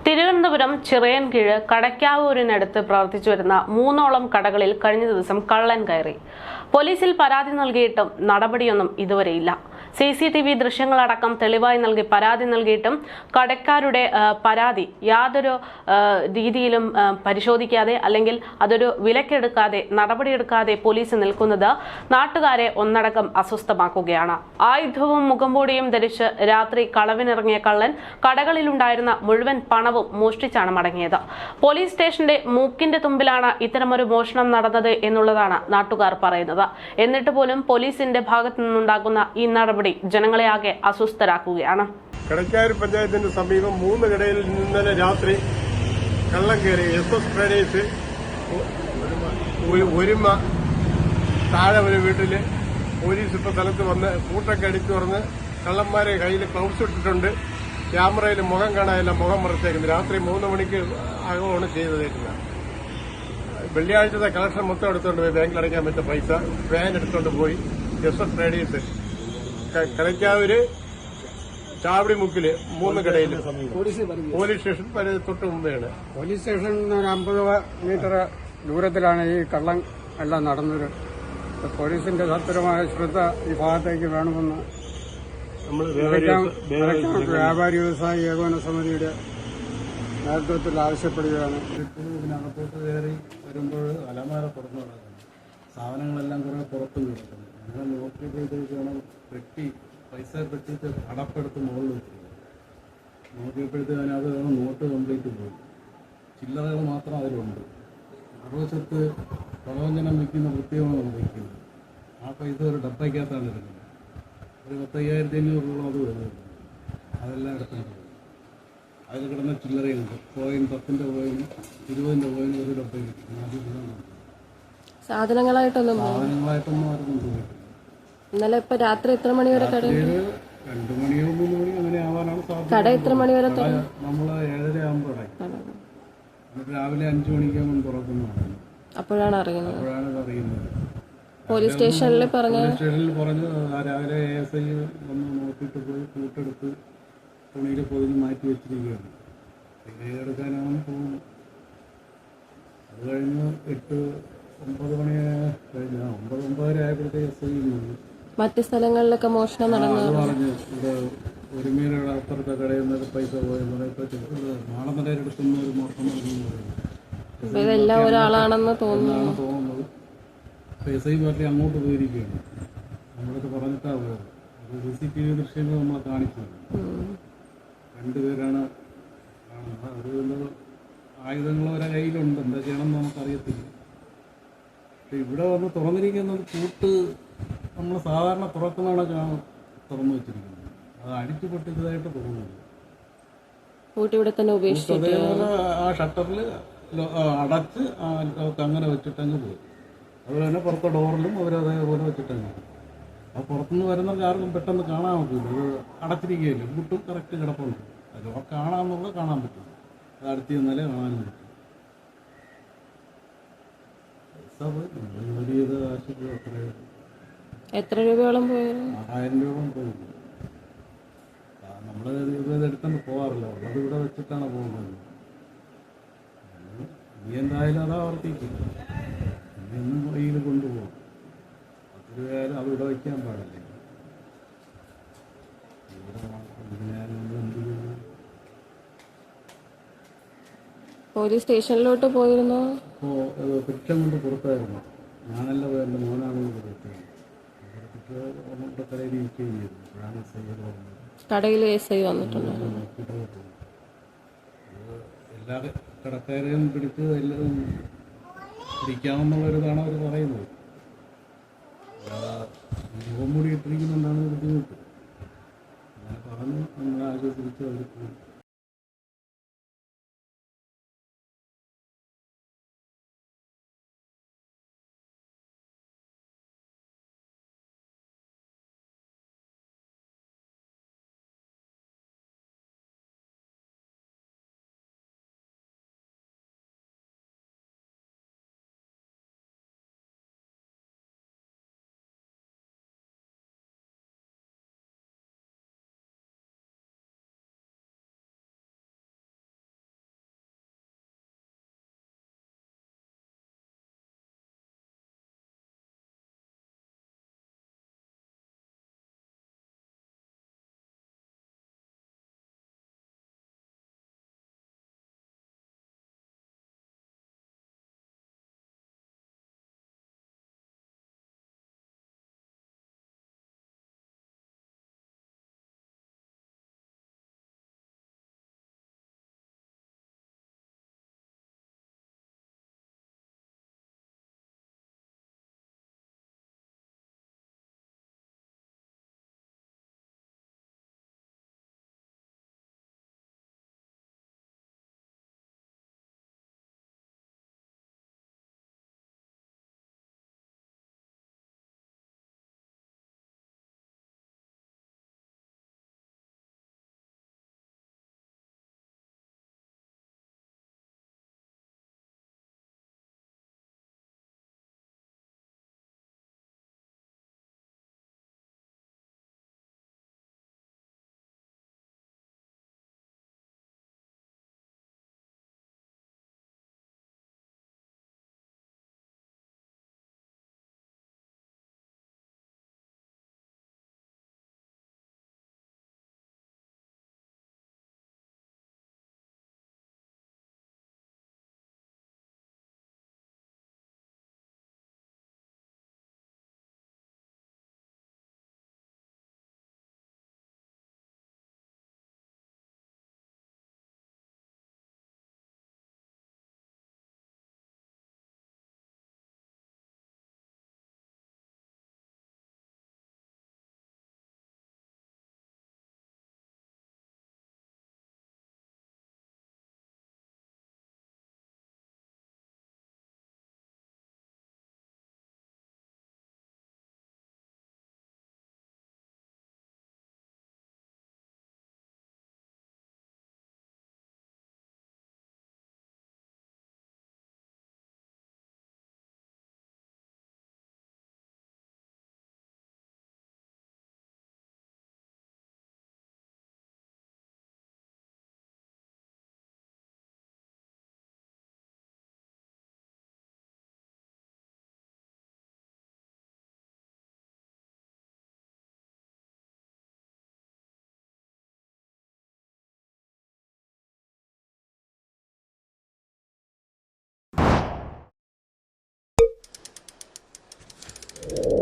തിരുവനന്തപുരം ചിറയൻകീഴ് കടയ്ക്കാവൂരിനടുത്ത് പ്രവർത്തിച്ചു വരുന്ന 3ഓളം കടകളിൽ കഴിഞ്ഞ ദിവസം കള്ളൻ കയറി. പോലീസിൽ പരാതി നൽകിയിട്ടും നടപടിയൊന്നും ഇതുവരെയില്ല. CCTV ദൃശ്യങ്ങളടക്കം തെളിവായി നൽകി പരാതി നൽകിയിട്ടും കടക്കാരുടെ പരാതി യാതൊരു രീതിയിലും പരിശോധിക്കാതെ അല്ലെങ്കിൽ അതൊരു വിലക്കെടുക്കാതെ നടപടിയെടുക്കാതെ പോലീസ് നിൽക്കുന്നത് നാട്ടുകാരെ ഒന്നടങ്കം അസ്വസ്ഥമാക്കുകയാണ്. ആയുധവും മുഖംമൂടിയും ധരിച്ച് രാത്രി കളവിനിറങ്ങിയ കള്ളൻ കടകളിലുണ്ടായിരുന്ന മുഴുവൻ പണവും മോഷ്ടിച്ചാണ് മടങ്ങിയത്. പോലീസ് സ്റ്റേഷന്റെ മൂക്കിന്റെ തുമ്പിലാണ് ഇത്തരമൊരു മോഷണം നടന്നത് എന്നുള്ളതാണ് നാട്ടുകാർ പറയുന്നത്. എന്നിട്ട് പോലും പോലീസിന്റെ ഭാഗത്തു നിന്നുണ്ടാകുന്ന ഈ നടപടി ജനങ്ങളെ ആകെ അസ്വസ്ഥരാക്കുകയാണ്. കടയ്ക്കാവൂർ പഞ്ചായത്തിന് സമീപം 3 കടയിൽ ഇന്നലെ രാത്രി കള്ളം കയറി. SS ട്രേഡേഴ്സ് ഒരുമ താഴെ ഒരു വീട്ടില് പോലീസ് ഇപ്പൊ സ്ഥലത്ത് വന്ന് കൂട്ടൊക്കെ അടിച്ചു തുറന്ന് കള്ളന്മാരെ കയ്യിൽ ഗ്ലൗസ് ഇട്ടിട്ടുണ്ട്. ക്യാമറയിൽ മുഖം കാണാനില്ല, മുഖം മറച്ചേക്കുന്നത്. രാത്രി 3 മണിക്ക് അകമാണ് ചെയ്തേക്കുന്നത്. വെള്ളിയാഴ്ചത്തെ കളക്ഷൻ മൊത്തം എടുത്തുകൊണ്ട് പോയി ബാങ്കിൽ അടയ്ക്കാൻ പറ്റിയ പൈസ വാൻ എടുത്തുകൊണ്ട് പോയി. SS ട്രേഡേഴ്സ് കടയ്ക്കാവൂര് ചാവടിമുക്കില് 3 കടയിൽ പോലീസ് സ്റ്റേഷൻ തൊട്ട് മുമ്പെയാണ്. പോലീസ് സ്റ്റേഷനിൽ നിന്ന് ഒരു 50 മീറ്റർ ദൂരത്തിലാണ് ഈ കള്ളം എല്ലാം നടന്നത്. പോലീസിന്റെ സത്വരമായ ശ്രദ്ധ ഈ ഭാഗത്തേക്ക് വേണമെന്ന് വ്യാപാരി വ്യവസായി ഏകോപന സമിതിയുടെ നേതൃത്വത്തിൽ ആവശ്യപ്പെടുകയാണ്. ഇതിനകത്തോട്ട് കയറി വരുമ്പോൾ അലമാര തുറന്നു കിടക്കുന്നു, സാധനങ്ങളെല്ലാം കുറെ പുറത്തു കിടക്കുന്നു. അങ്ങനെ നോക്കിയപ്പോഴത്തേക്കാണ് പെട്ടി, പൈസ പെട്ടിട്ട് അടപ്പെടുത്ത് മുകളിൽ വെച്ചിരുന്നത്. നോക്കിയപ്പോഴത്തേക്കും അതിനകത്ത് നോട്ട് കംപ്ലീറ്റ് പോയി, ചില്ലറകൾ മാത്രം അതിലുണ്ട്. മറുവശത്ത് പ്രവചനം വയ്ക്കുന്ന വൃത്തിയാണ് വയ്ക്കുന്നത്. ആ പൈസ ഒരു ഡപ്പയ്ക്കകത്താണ് എടുക്കുന്നത്. ഒരു 10,500 അത് വരുന്നത്. അതെല്ലാം എടുത്തിട്ടുണ്ട്. അതിൽ കിടന്ന ചില്ലറയുണ്ട്. കോയിൻ 10ന്റെ കോയിനും 20ന്റെ കോയിനും ഒരു ഡപ്പയിൽ സാധനങ്ങളായിട്ടൊന്നും ആർക്കും പോയിട്ടില്ല. ഇന്നലെ ഇപ്പൊ രാത്രി എത്ര മണി വരെ 2 മണിയോ 3 മണിയോ അങ്ങനെ ആവാനാണ് സാധ്യത. കട എത്ര മണി വരെ? നമ്മള് 7:30 ആകുമ്പോൾ എന്നിട്ട് രാവിലെ 5 മണിക്കാകുമ്പോൾ തുറക്കുന്നതാണ്. അപ്പോഴാണ് അറിയുന്നത്. പോലീസ് സ്റ്റേഷനിൽ പറഞ്ഞു രാവിലെ ASI വന്ന് നോക്കിയിട്ട് പോയി കൂട്ടെടുത്ത് തുണിയിൽ പൊതിഞ്ഞ് മാറ്റി വെച്ചിരിക്കുകയാണ്. എടുക്കാനാണ് പോകുന്നത്. അത് കഴിഞ്ഞ് 8-9 മണി കഴിഞ്ഞ 9-9:30 ആയപ്പോഴത്തേക്ക് SI മറ്റ് സ്ഥലങ്ങളിലൊക്കെ മോഷണം നടന്നു പറഞ്ഞു. ഇവിടെ ഒരു മീനയുടെ അപ്പുറത്തെ കടയിൽ നിന്നൊക്കെ പൈസ പോയി നാളെ നിലയിലെടുക്കുന്ന ഒരു മോഷണം ഇതെല്ലാം ഒരാളാണെന്ന് തോന്നുന്നത്. SI പാർട്ടി അങ്ങോട്ട് പോയിരിക്കുകയാണ്. നമ്മളൊക്കെ പറഞ്ഞിട്ടാണ് പോയത്. CCTV ദൃശ്യങ്ങൾ നമ്മളെ കാണിച്ചത്. 2 പേരാണ് കാണുന്നത്. ഒരു ആയുധങ്ങൾ അവരുടെ കയ്യിലുണ്ട്. എന്താ ചെയ്യണമെന്ന് നമുക്കറിയത്തില്ല. പക്ഷെ ഇവിടെ വന്ന് തുറന്നിരിക്കുന്നത് കൂട്ട് നമ്മൾ സാധാരണ തുറക്കുന്നതാണ് തുറന്നു വെച്ചിരിക്കുന്നത്. അത് അടിച്ചു പൊട്ടിച്ചതായിട്ട് തോന്നുന്നു. ആ ഷട്ടറിൽ അടച്ച് അങ്ങനെ വെച്ചിട്ടങ്ങ് പോയി. അതുപോലെ തന്നെ പുറത്തെ ഡോറിലും അവരതേപോലെ വെച്ചിട്ടങ്ങ്. ആ പുറത്തുനിന്ന് വരുന്നവർക്ക് ആർക്കും പെട്ടെന്ന് കാണാൻ പറ്റില്ല. അത് അടച്ചിരിക്കുകയില്ല. കൂട്ടും കറക്റ്റ് കിടപ്പുണ്ട്. അത് കാണാമെന്നുള്ളത് കാണാൻ പറ്റും. അത് അടുത്ത് ചെന്നാലേ കാണാനും പറ്റും. വലിയത് ആശുപത്രി എത്ര രൂപയോളം പോയി? 1000 രൂപയോളം പോയി. നമ്മൾ ഇതെടുത്തോണ്ട് പോകാറില്ല. ഉള്ളത് ഇവിടെ വെച്ചിട്ടാണ് പോകുന്നത്. ഇനി എന്തായാലും അത് ആവർത്തിക്കില്ല. എന്നും കയ്യിൽ കൊണ്ടുപോകും. 10 രൂപയായാലും അത് ഇവിടെ വയ്ക്കാൻ പാടില്ല. പോലീസ് സ്റ്റേഷനിലോട്ട് പോയിരുന്നു. പെട്ടെന്ന് കൊണ്ട് പുറത്തായിരുന്നു. ഞാനല്ല പോയി, എൻ്റെ മോനാണ് പുറത്ത്. കടയിൽ ഇരിക്കുകയും ചെയ്തു. കടയിൽ SI വന്നിട്ടുണ്ട്. എല്ലാ കടക്കാരെയും പിടിച്ച് എല്ലാവരും പിടിക്കാമെന്നുള്ളൊരിതാണ് അവർ പറയുന്നത്. മുഖം മൂടി ഇട്ടിരിക്കുന്നുണ്ടാണ് ബുദ്ധിമുട്ട്. അങ്ങനെ പറഞ്ഞ് നമ്മളെ ആശ്വസിപ്പിച്ച് അവർ പോയി. ഉണ്ട്.